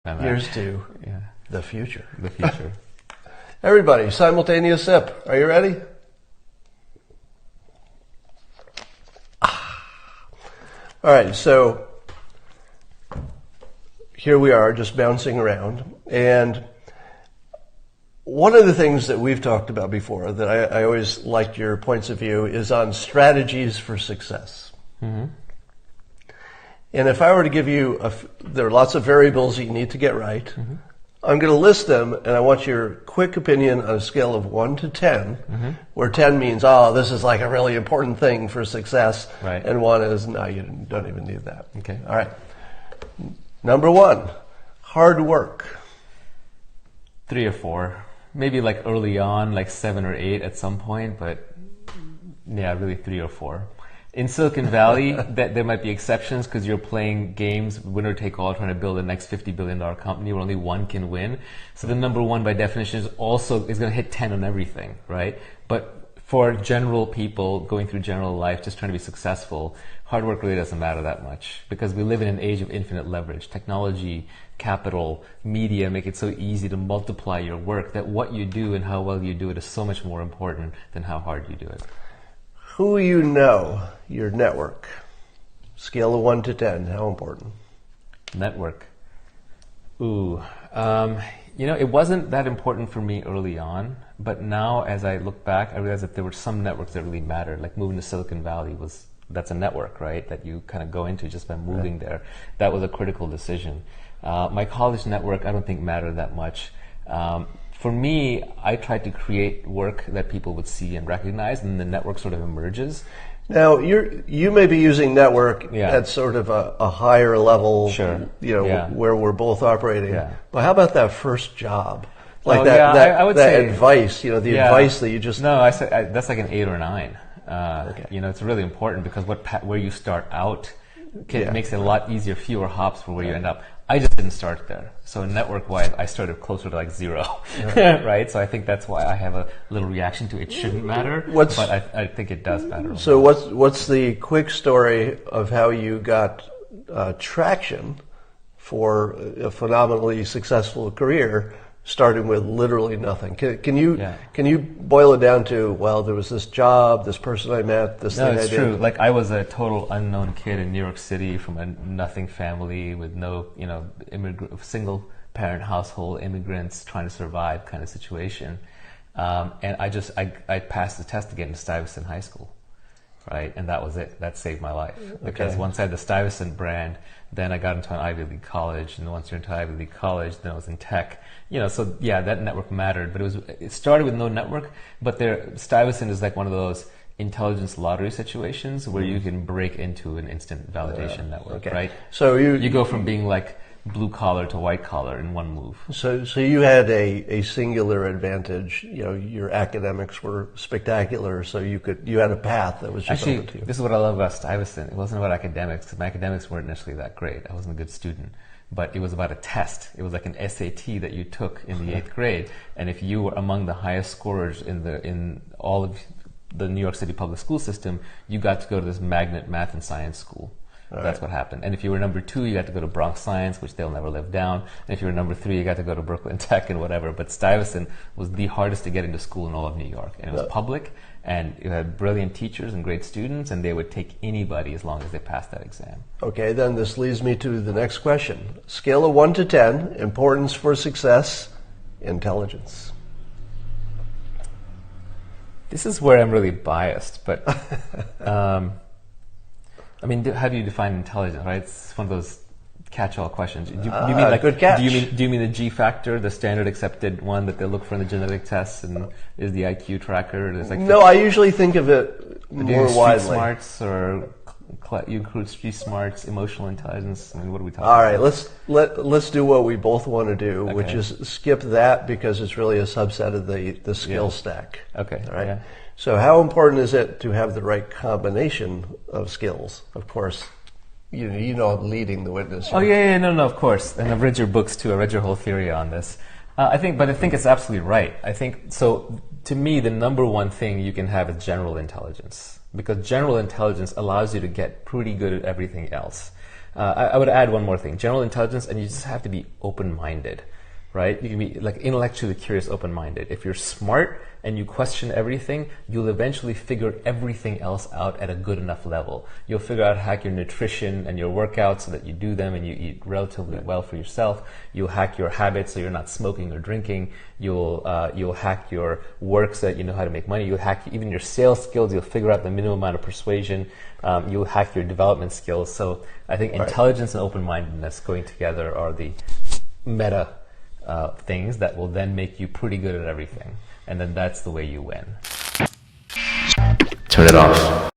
Here's to Yeah, the future. the future. Everybody, simultaneous sip. Are you ready? All right, so here we are just bouncing around. And one of the things that we've talked about before that I always liked your points of view is on strategies for success. Mm-hmm. And if I were to give you, there are lots of variables that you need to get right. Mm-hmm. I'm going to list them, and I want your quick opinion on a scale of 1 to 10, where 10 means, oh, this is like a really important thing for success, Right. and 1 is, no, you don't even need that. Okay. All right. Number 1, hard work. 3 or 4. Maybe like early on, like 7 or 8 at some point, but yeah, really 3 or 4. In Silicon Valley, that there might be exceptions because you're playing games, winner take all, trying to build the next $50 billion company where only one can win. So the number 1 by definition is going to hit 10 on everything, right? But for general people going through general life, just trying to be successful, hard work really doesn't matter that much because we live in an age of infinite leverage. Technology, capital, media make it so easy to multiply your work that what you do and how well you do it is so much more important than how hard you do it. Who you know, your network. Scale of 1 to 10, how important? Network. Ooh. It wasn't that important for me early on, but now as I look back, I realize that there were some networks that really mattered. Like moving to Silicon Valley that's a network, right? That you kind of go into just by moving there. That was a critical decision. My college network, I don't think mattered that much. For me, I tried to create work that people would see and recognize, and the network sort of emerges. Now, you may be using network Yeah. at sort of a higher level, Sure. where we're both operating. Yeah. But how about that first job? Like Oh, that, yeah, that, I would that say- advice, the Yeah. advice that you just... No, I said that's like an 8 or 9. Okay. It's really important because where you start out Yeah. makes it a lot easier, fewer hops for where you end up. I just didn't start there. So network-wise, I started closer to like 0, right? So I think that's why I have a little reaction to it shouldn't matter, but I think it does matter. So what's the quick story of how you got traction for a phenomenally successful career, starting with literally nothing? Can you boil it down to, well, there was this job, this person I met, this No, thing I it's did? true. Like I was a total unknown kid in New York City from a nothing family with no, single parent household, immigrants trying to survive kind of situation. And I passed the test to get into Stuyvesant High School, right? And that was it. That saved my life. Because once I had the Stuyvesant brand, then I got into an Ivy League college, and once you're into Ivy League college, then I was in tech. So yeah, that network mattered, but it started with no network, but Stuyvesant is like one of those intelligence lottery situations where you can break into an instant validation network, right? So you go from being like blue collar to white collar in one move. So you had a singular advantage. Your academics were spectacular, so you had a path that was just Actually, open to you. this is what I love about Stuyvesant. It wasn't about academics, because my academics weren't necessarily that great. I wasn't a good student. But it was about a test. It was like an SAT that you took in the 8th grade. And if you were among the highest scorers in all of the New York City public school system, you got to go to this magnet math and science school. That's what happened. And if you were number 2, you got to go to Bronx Science, which they'll never live down. And if you were number 3, you got to go to Brooklyn Tech and whatever. But Stuyvesant was the hardest to get into school in all of New York. And it was public, and you had brilliant teachers and great students, and they would take anybody as long as they passed that exam. Okay, then this leads me to the next question. Scale of 1 to 10, importance for success, intelligence. This is where I'm really biased, but how do you define intelligence, right? It's one of those catch-all questions. Do you mean like good catch. Do you mean the G factor, the standard accepted one that they look for in the genetic tests, and is the IQ tracker? There's like No, I usually think of it do you more street widely. smarts, or you include street smarts, emotional intelligence. What are we talking All about? right, let's do what we both want to do, which Okay. is skip that because it's really a subset of the skill stack. Okay. All right. Yeah. So how important is it to have the right combination of skills? Of course, you know I'm leading the witness here. Oh yeah, no, of course. And I've read your books too. I read your whole theory on this. I think it's absolutely right. I think so. To me, the number one thing you can have is general intelligence, because general intelligence allows you to get pretty good at everything else. I would add one more thing: general intelligence, and you just have to be open-minded, right? You can be like intellectually curious, open-minded. If you're smart and you question everything, you'll eventually figure everything else out at a good enough level. You'll figure out how to hack your nutrition and your workouts so that you do them and you eat relatively well for yourself. You'll hack your habits so you're not smoking or drinking. You'll hack your work so that you know how to make money. You'll hack even your sales skills. You'll figure out the minimum amount of persuasion. You'll hack your development skills. So I think intelligence and open-mindedness going together are the meta things that will then make you pretty good at everything. And then that's the way you win. Turn it off.